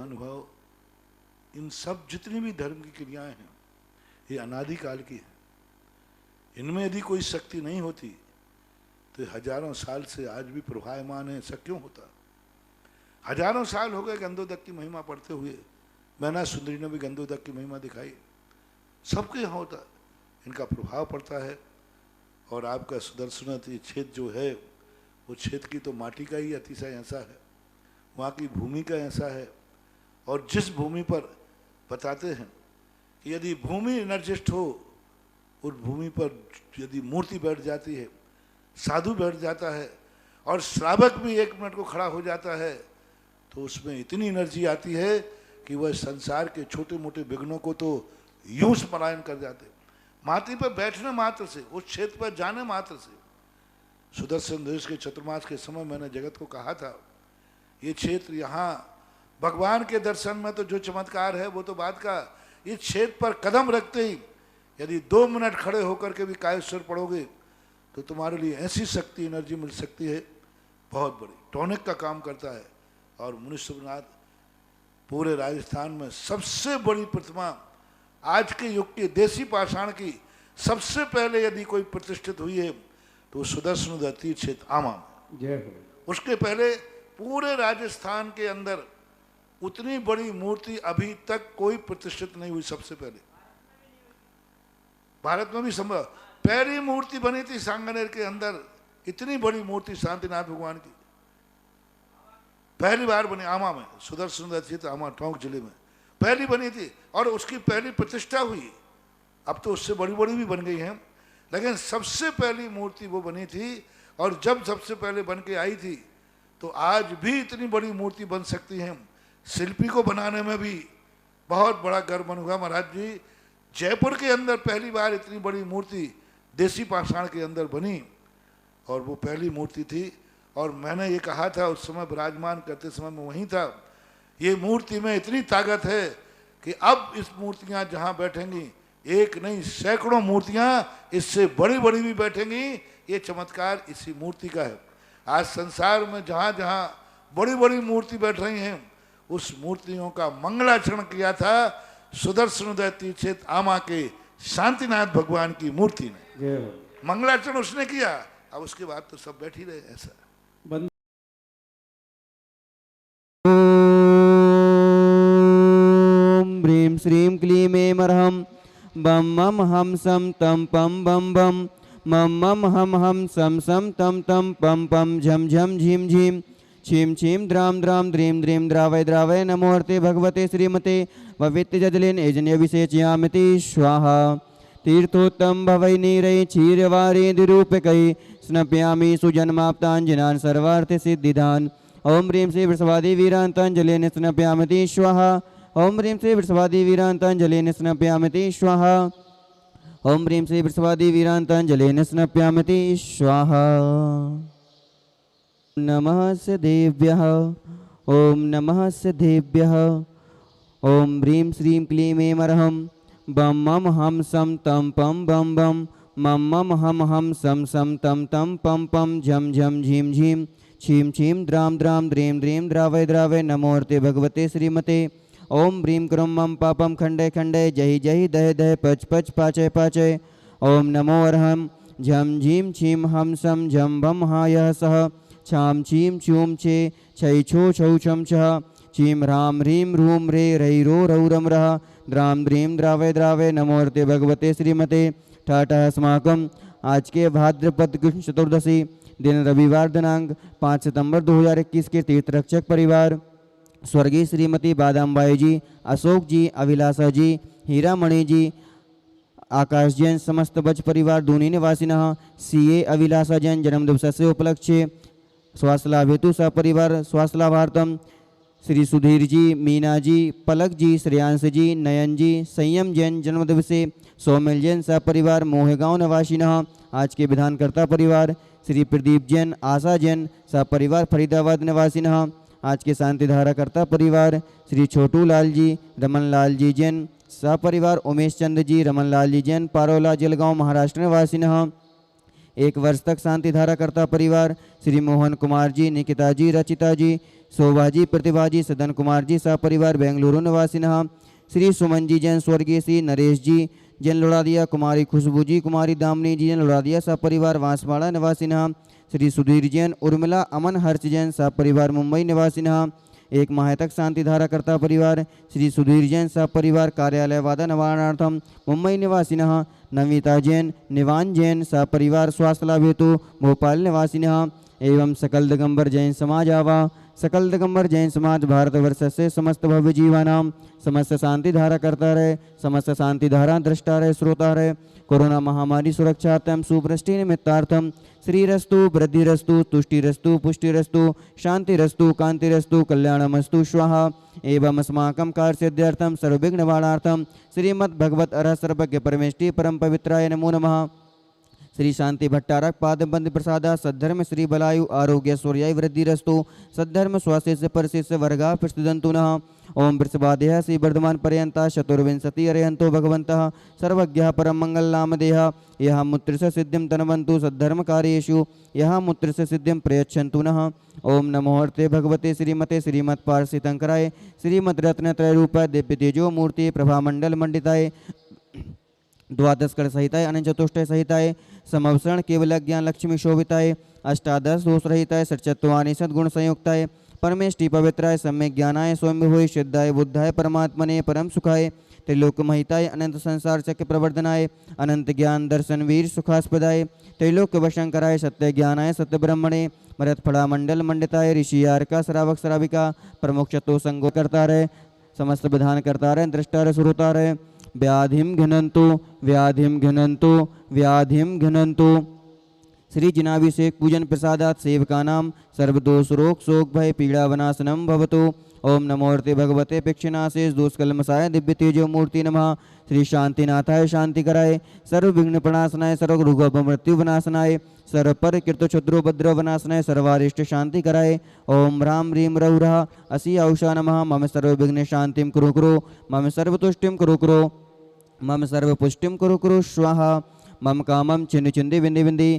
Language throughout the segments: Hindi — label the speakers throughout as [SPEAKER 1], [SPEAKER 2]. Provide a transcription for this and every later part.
[SPEAKER 1] महानुभाव, इन सब जितनी भी धर्म की क्रियाएं हैं ये अनादिकाल की है। इनमें यदि कोई शक्ति नहीं होती तो हजारों साल से आज भी प्रभायमान है। ऐसा क्यों होता? हजारों साल हो गए गंधोदक की महिमा पढ़ते हुए। मैना सुंदरी ने भी गंधोदक की महिमा दिखाई। सबके यहाँ होता है, इनका प्रभाव पड़ता है। और आपका सुदर्शन क्षेत्र जो है वो क्षेत्र की तो माटी का ही अतिशय ऐसा है, वहाँ की भूमि का ऐसा है। और जिस भूमि पर बताते हैं कि यदि भूमि एनर्जिस्ट हो, उस भूमि पर यदि मूर्ति बैठ जाती है, साधु बैठ जाता है और श्रावक भी 1 मिनट को खड़ा हो जाता है, तो उसमें इतनी एनर्जी आती है कि वह संसार के छोटे मोटे विघ्नों को तो यूं पलायन कर जाते। माटी पर बैठने मात्र से, उस क्षेत्र पर जाने मात्र से। सुदर्शन देश के चतुर्मास के समय मैंने जगत को कहा था, ये क्षेत्र यहाँ भगवान के दर्शन में तो जो चमत्कार है वो तो बात का, इस क्षेत्र पर कदम रखते ही यदि 2 मिनट खड़े होकर के भी कायेश्वर पढ़ोगे तो तुम्हारे लिए ऐसी शक्ति एनर्जी मिल सकती है बहुत बड़ी, टॉनिक का काम करता है। और मुनीश्वरनाथ पूरे राजस्थान में सबसे बड़ी प्रतिमा आज के युग के देसी पाषाण की सबसे पहले यदि कोई प्रतिष्ठित हुई है तो सुदर्शन तीर्थ क्षेत्र आमा में। उसके पहले पूरे राजस्थान के अंदर उतनी बड़ी मूर्ति अभी तक कोई प्रतिष्ठित नहीं हुई। सबसे पहले भारत में भी संभव पहली मूर्ति बनी थी सांगनेर के अंदर, इतनी बड़ी मूर्ति शांतिनाथ भगवान की पहली बार बनी आमा में। सुदर्शन क्षेत्र आमा टोंक जिले में पहली बनी थी और उसकी पहली प्रतिष्ठा हुई। अब तो उससे बड़ी बड़ी भी बन गई हैं, लेकिन सबसे पहली मूर्ति वो बनी थी। और जब सबसे पहले बन के आई थी तो आज भी इतनी बड़ी मूर्ति बन सकती है। शिल्पी को बनाने में भी बहुत बड़ा गर्व अनुभव। महाराज जी, जयपुर के अंदर पहली बार इतनी बड़ी मूर्ति देसी पाषाण के अंदर बनी और वो पहली मूर्ति थी। और मैंने ये कहा था उस समय विराजमान करते समय मैं वहीं था, ये मूर्ति में इतनी ताकत है कि अब इस मूर्तियां जहां बैठेंगी, एक नहीं सैकड़ों मूर्तियां इससे बड़ी बड़ी भी बैठेंगी। ये चमत्कार इसी मूर्ति का है। आज संसार में जहां जहां बड़ी बड़ी मूर्ति बैठ रही हैं, उस मूर्तियों का मंगलाचरण किया था सुदर्शन तीर्थ क्षेत्र आमा के शांतिनाथ भगवान की मूर्ति ने। मंगलाचरण उसने किया, अब उसके बाद तो सब बैठ ही रहे। ऐसा
[SPEAKER 2] ह्रीं श्रीं क्लीं ऐं अर्हं बम मम हम सम तम पम बम बम मम मम हम सम सम तम तम पम पम झम झम झीम झीम छीम छीम द्राम द्राम द्रीम द्रीम द्रावय द्रावय नमोर्ते भगवते श्रीमते भवित्य जजलेन एजन्य विशेषयामिति स्वाहा। तीर्थोत्तम भवै नीरै क्षीरवारेन्द्रूपकै स्नप्यामि सुजन्माप्ताञ्जनान् सर्वार्थ सिद्धिदान्। ओम ह्रीं श्री वृषभादि वीरांतांजलिन स्नप्यामिति स्वाहा। ओम ह्रीं श्री वृषभादि वीरांतांजलिन स्नप्यामिति स्वाहा। ओम ह्रीं श्री वृषभादि वीरांतांजलिन स्नप्यामिति स्वाहा। नमः सिद्धेभ्यः। ओम नमः सिद्धेभ्यः। ओम ह्रीं श्रीं क्लीं ऐं अर्हं बम मम हम सम तम पम बम बम मम मम हम सम सम तम तम पम पम झम झम झीम झीम छीम छीम द्राम द्राम द्रीम द्रीम द्रावय द्रावय नमोर्ते भगवते श्रीमते। ओम ह्रीं क्रों मम पापम खंडे खंडे जहि जहि दह दह पच पच पाचय पाचय। ओम नमो अर्हं झम झीम छीम हम सम झम भम हायः सह छाम छीम छूम छे छै छो छौ छम छः छीम ह्राम ह्रीं रूम रे रैरो रौरम रः द्राम द्रीम द्रावय द्रावय नमोर्ते भगवते श्रीमते। ठाठः अस्माकं आज के भाद्रपद कृष्ण चतुर्दशी दिन रविवार दिनांक 5 सितंबर 2021 के तीर्थ रक्षक परिवार स्वर्गीय श्रीमती बादामबाई जी, अशोक जी, अभिलाषा जी, हीरामणि जी, आकाश जैन समस्त बज परिवार दूनी निवासिनः सीए अभिलाषा जैन जन्मदिवसस्य उपलक्ष्ये स्वास्थ्य लाभ हेतु सपरिवार स्वास्थ्य लाभार्थम श्री सुधीर जी, मीना जी, पलक जी, श्रेयांश जी, नयन जी, संयम जैन जन्मदिवसे सौमिल जैन सपरिवार मोहेगांव निवासिनः आज के विधानकर्ता परिवार श्री प्रदीप जैन, आशा जैन सपरिवार फरीदाबाद निवासिनः आज के शांतिधारा कर्ता परिवार श्री छोटू लाल जी, रमन लाल जी जैन सपरिवार उमेश चंद्र जी, रमन लाल जी जैन पारोला जलगांव महाराष्ट्र निवासिनः 1 वर्ष तक शांति धारा करता परिवार श्री मोहन कुमार जी, निकिता जी, रचिता जी, शोभा जी, प्रतिभा जी, सदन कुमार जी सह परिवार बेंगलुरु निवासिनः। श्री सुमन जी जैन स्वर्गीय श्री नरेश जी जैन लोड़ादिया, कुमारी खुशबू जी, कुमारी दामनी जी जैन लोड़ादिया सह परिवार बांसवाड़ा निवासिनः। श्री सुधीर जैन, उर्मिला अमन हर्ष जैन सह परिवार मुंबई निवासिनः। 1 माह तक शांति धारा करता परिवार श्री सुधीर जैन सह परिवार कार्यालय वादा निवारणार्थम मुंबई निवासिनः। नमिता जैन, निवान जैन सह परिवार स्वास्थ्य लाभ हेतु भोपाल निवासिनः। एवं सकल दिगंबर जैन समाज आवा। सकल दिगंबर जैन समाज भारतवर्ष से समस्त भव्य जीवानाम समस्त शांति धारा करता रहे, समस्त शांति धारा दृष्टा रहे, श्रोता रहे। कोरोना महामारी सुरक्षार्थम सुवृष्टि निमित्तार्थम श्रीरस्तु, वृद्धिरस्तु, तुष्टिरस्तु, पुष्टिरस्तु, शांतिरस्तु, कांतिरस्तु, कल्याणमस्तु स्वाहा। एवं अस्माकं कार्यसिद्ध्यर्थम सर्वविघ्न निवारणार्थम श्रीमद् भगवत अरह सर्वज्ञ परमेष्टि परम पवित्राय नमो नमः। श्री शांति भट्टारक पादबंद प्रसादा सद्धर्म श्री बलायु आरोग्य सूर्याय वृद्धिरस्तु सद्धर्म स्वास्थ्य परशिष्य वर्गा प्रस्तुतंतु नः। ओम वृषभादेह श्री वर्धमान पर्यंता चतुर्विंशति अरहंतो भगवन्तः सर्वज्ञः परम मंगल नामदेह यह मुत्रिस सिद्धिं तनवन्तु सद्धर्म कार्येषु यह मुत्रिस सिद्धिं प्रयच्छन्तु नः। ओम नमो हर्ते भगवते श्रीमते श्रीमत् पार्षितंकराय श्रीमद् रत्नत्रय रूप दिव्य तेजो मूर्ति प्रभामंडल मंडिताय द्वादश कर सहिताय अनंत चतुष्टय सहिताय समवसरण केवल ज्ञान लक्ष्मी शोभिताय अष्टादश दोष रहिताय सच्चत्वानि सद्गुण संयुक्ताय परमेष्टि पवित्राय सम्यक ज्ञानाय स्वयंभुवे सिद्धाय बुद्धाय परमात्मने परम सुखाय त्रिलोक महिताय अनंत संसार चक्र प्रवर्धनाय अनंत ज्ञान दर्शन वीर सुखास्पदाय त्रैलोक्य वशंकराय सत्य ज्ञानाय सत्य ब्रह्मणे मरत फड़ा मंडल मंडिताय ऋषि का श्रावक श्राविका प्रमुख चतो संगो करता रहे समस्त विधान करता रहे दृष्टा रहे श्रोता रहे। व्याधिम घ्नन्तु व्याधिम घ्नन्तु व्याधिम घ्नन्तु। श्री जिनाभिषेक पूजन प्रसादात सेवकानां सर्वदोष रोग शोक भय पीड़ा वनाशनम भवतु। ओम नमोर्ते भगवते पिक्षनाशेष दोषकलमसाय दिव्य तेजो मूर्ति नमः। श्री शांतिनाथाय शांति कराय सर्व विघ्न प्रणाशनाय सर्व रोग मृत्यु विनाशनाय सर्व पर कृत क्षुद्रो भद्रो विनाशनाय सर्वारिष्ट शांति कराय। ओम राम ह्रीम रौरः असी औषा नमः। मम सर्व विघ्न शांतिम कुरु कुरु मम सर्वतुष्टिम कुरु कुरु मम सर्वपुष्टिम कुरु कुरु स्वाहा। मम कामम छिन्न छिंदि बिंदि बिंदि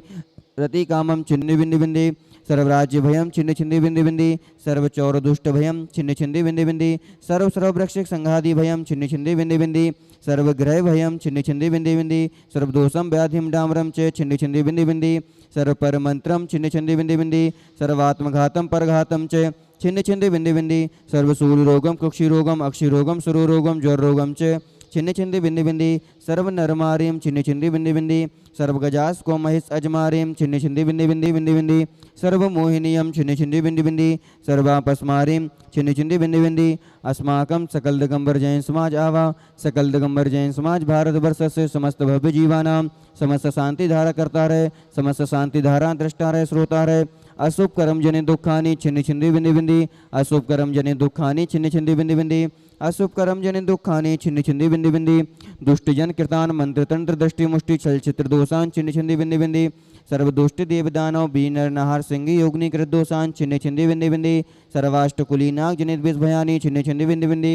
[SPEAKER 2] रति कामम छिन्न बिंदि बिंदि सर्वराज्य भयम छिन्न छिंदि बिंदि बिंदि सर्वचौर दुष्ट भयम छिन्न छिंदि बिंदि बिंदि सर्व सर्वभक्षक संघादि भयम छिन्न छिंदि बिंदि बिंदि सर्वग्रह भयम छिन्न छिंदि बिंदि बिंदि सर्वदोषम व्याधिम डामरम च छिन्न छिंदि बिंदि बिंदि सर्वपर मंत्रम छिन्न छिंदि बिंदि बिंदि सर्वात्मघातम परघातम च छिन्न छिंदि बिंदि बिंदि सर्वशूल रोगम कुक्षि रोगम अक्षि रोगम सुरो रोगम ज्वर रोगम च छिन्न छिंदि बिंदि बिंदि सर्व नरमारीम छिन्न छिंदि बिंदि बिंदि सर्व गजास को महिष अजमारीम छिन्न छिंदि बिंदि बिंदि बिंदि बिंदि सर्व मोहिनीयम छिन्न छिंदि बिंदि बिंदि सर्वापस्मारीम छिन्न छिंदि बिंदि बिंदि। अस्माकं सकल दिगंबर जैन समाज आवा। सकल दिगंबर जैन समाज भारतवर्ष से समस्त भव्य जीवानाम समस्त शांति धारा करता रहे, समस्त शांति धारा दृष्टा रहे, श्रोता रहे। अशुभ कर्म जनि दुखानि छिन्न छिंदि बिंदि बिंदि अशुभ कर्म जनि दुखानि छिन्न छिंदि बिंदि बिंदि अशुभ कर्म जनि दुखानि छिन्न छिंदि बिंदि बिंदि दुष्टजन कृतान मंत्र तंत्र दृष्टि मुष्टि छल चित्र दोषान छिन्न छिंदि बिंदि बिंदि सर्वदुष्ट देव दानव बीनर नहार सिंह योगिनी कृत दोषान छिन्न छिंदि बिंदि बिंदि सर्वाष्टकुली नाग जनित विष भयानि छिन्न छिंदि बिंदि बिंदि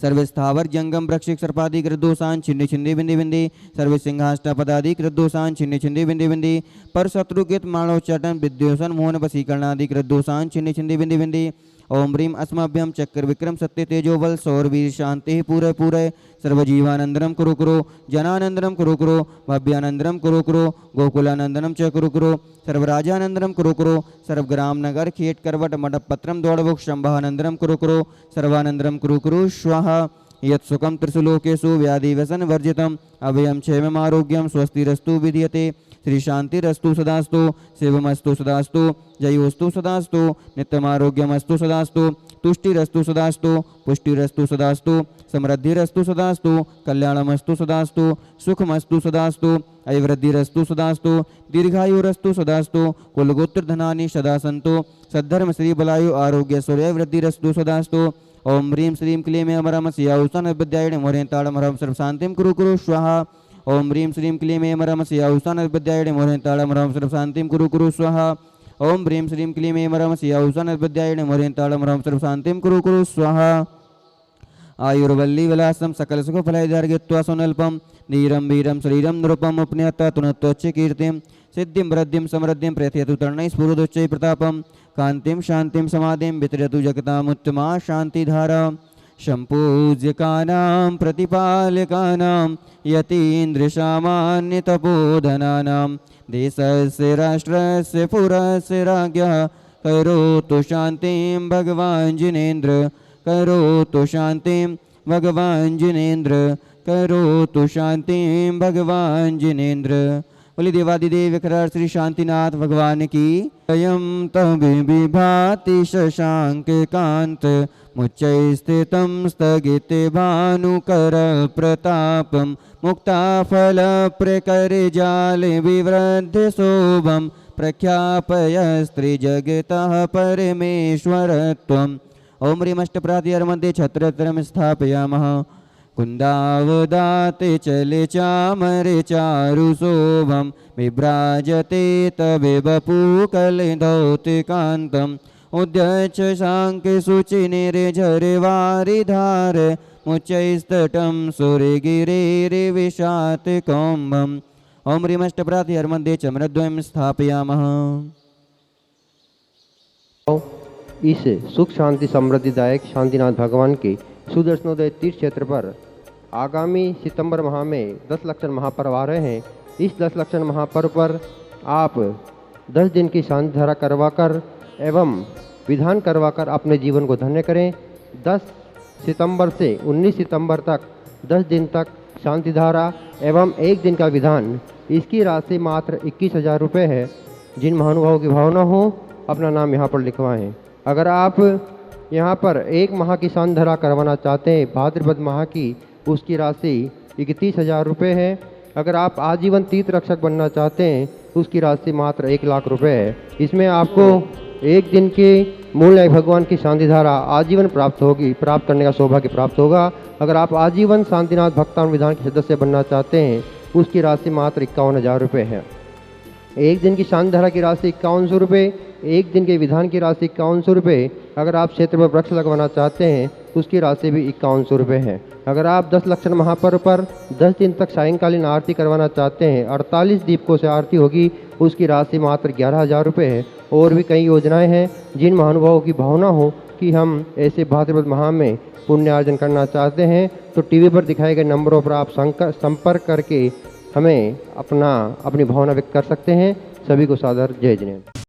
[SPEAKER 2] सर्वस्थावर जंगम वृक्षिक सर्पादि कृत दोषान छिन्न छिंदि बिंदि बिंदि सर्व सिंहाष्टपदादि कृत दोषान छिन्न छिंदि बिंदि बिंदि पर शत्रुकृत मानवोच्चाटन विद्योषण मोहन वशीकरणादि कृत दोषान छिन्न छिंदि बिंदि बिंदि। ओम ह्रीम अस्मभ्यम चक्र विक्रम सत्य तेजो बल सौरवीर शांति पूरे पूरे सर्वजीवानंदनम कुरु कुरु जनानंदनम कुरु कुरु भव्यानंदनम कुरु कुरु गोकुलानंदनम च कुरु कुरु सर्वराजानंदनम कुरु कुरु सर्वग्राम नगर खेट करवट मंडप पत्रम दौड़भुक शंभानंदनम कुरु कुरु सर्वानंदनम कुरु कुरु स्वाहा। यत्सुखम त्रिशुलोकेषु व्याधि व्यसन वर्जितम अभयम क्षेमम आरोग्यम स्वस्तिरस्तु विधीयते। श्री शांतिरस्तु सदास्तु शिवमस्तु सदास्तु जयोस्तु सदास्तु नित्यमारोग्यमस्तु सदास्तु तुष्टिरस्तु सदास्तु पुष्टिरस्तु सदास्तु समृद्धिरस्तु सदास्तु कल्याणमस्तु सदास्तु सुखमस्तु सदास्तु ऐवृद्धिरस्तु सदास्तु दीर्घायुरस्तु सदास्तु कुलगोत्र धनानि सदा सन्तु सद्धर्म श्री बलायु आरोग्य सूर्य वृद्धिरस्तु सदास्तु। ओम ह्रीं श्रीं क्लीं अमरम सियाउसन विद्यायणे मोरेताड़म हरम सर्व शांतिम कुरु कुरु स्वाहा। ओम ह्रीं श्रीं क्लीं अमरम सियाउसन विद्यायणे मोरेताड़म हरम सर्व शांतिम कुरु कुरु स्वाहा। ओम ह्रीं श्रीं क्लीं अमरम सियाउसन विद्यायणे मोरेताड़म हरम सर्व शांतिम कुरु कुरु स्वाहा। आयुर्वल्ली विलासम सकल सुख फलैर्घ्यत्वा सुनल्पम धीरम वीरम शरीरम नृपम उपन्यत्ता तुनत्वच्च कीर्तिम सिद्धिं वृद्धिं समृद्धिं प्रयतयतु तरणैः स्फुरदुच्चैः प्रतापं कान्तिं शान्तिं समाधिं वितरतु जगतामुत्तमा शान्तिधारा सम्पूज्यकानां प्रतिपालकानां यतीन्द्रसामान्यतपोधनानां देशस्य राष्ट्रस्य पुरस्य राज्ञः करोतु शान्तिं भगवान् जिनेन्द्र करोतु शान्तिं भगवान् जिनेन्द्र करोतु शान्तिं भगवान् जिनेन्द्र। बोली देवादिदेव विकराल श्री शांतिनाथ भगवान की। अयं तव विभाति शशांक कांत मुच्चै स्थितं स्थगिते भानुकर प्रतापं मुक्ताफल प्रकरजाले विवृद्ध शोभं प्रख्यापय स्त्रीजगतः परमेश्वरत्वम्। ओम ह्रीमष्टप्रातिहरमध्ये छत्रत्रयं स्थापयामः। कुन्दावदाते चले चामरे चारु शोभं विभ्राजते तवे वपुकले धौतिकान्तम् उद्यच्छ शाङ्के शुचिनिरे झरे वारिधार मुच्चैस्तटं सुरगिरेर्विशात कौम्भम्। ओम ह्रीमष्टप्रातिहरमध्ये चमरद्वयं स्थापयामः।
[SPEAKER 3] इस सुख शांति समृद्धिदायक शांतिनाथ भगवान के सुदर्शनोदय तीर्थ क्षेत्र पर आगामी सितंबर माह में 10 लक्षण महापर्व आ रहे हैं। इस 10 लक्षण महापर्व पर आप 10 दिन की शांति धारा करवाकर एवं विधान करवाकर अपने जीवन को धन्य करें। 10 सितंबर से 19 सितंबर तक 10 दिन तक शांति धारा एवं 1 दिन का विधान, इसकी राशि मात्र 21,000 रुपये है। जिन महानुभावों की भावना हो अपना नाम यहाँ पर लिखवाएं। अगर आप यहाँ पर 1 माह की शांति धारा करवाना चाहते हैं भाद्रपद माह की, उसकी राशि 31,000 रुपये है। अगर आप आजीवन तीर्थ रक्षक बनना चाहते हैं उसकी राशि मात्र 1 लाख रुपये है। इसमें आपको 1 दिन के मूल भगवान की शांति धारा आजीवन प्राप्त होगी, प्राप्त करने का सौभाग्य प्राप्त होगा। अगर आप आजीवन शांतिनाथ भक्तान विधान के सदस्य बनना चाहते हैं उसकी राशि मात्र 51,000 रुपये है। 1 दिन की शांति धारा की राशि 5100 रुपये, 1 दिन के विधान की राशि 5100 रुपये। अगर आप क्षेत्र पर वृक्ष लगवाना चाहते हैं उसकी राशि भी 5100 रुपये है। अगर आप 10 लक्षण महापर्व पर 10 दिन तक सायंकालीन आरती करवाना चाहते हैं, 48 दीपकों से आरती होगी, उसकी राशि मात्र 11,000 रुपये है। और भी कई योजनाएं हैं। जिन महानुभावों की भावना हो कि हम ऐसे भाद्रपद माह में पुण्यार्जन करना चाहते हैं तो टीवी पर दिखाए गए नंबरों पर आप संपर्क करके हमें अपनी भावना व्यक्त कर सकते हैं। सभी को सादर जय जिनेन्द्र।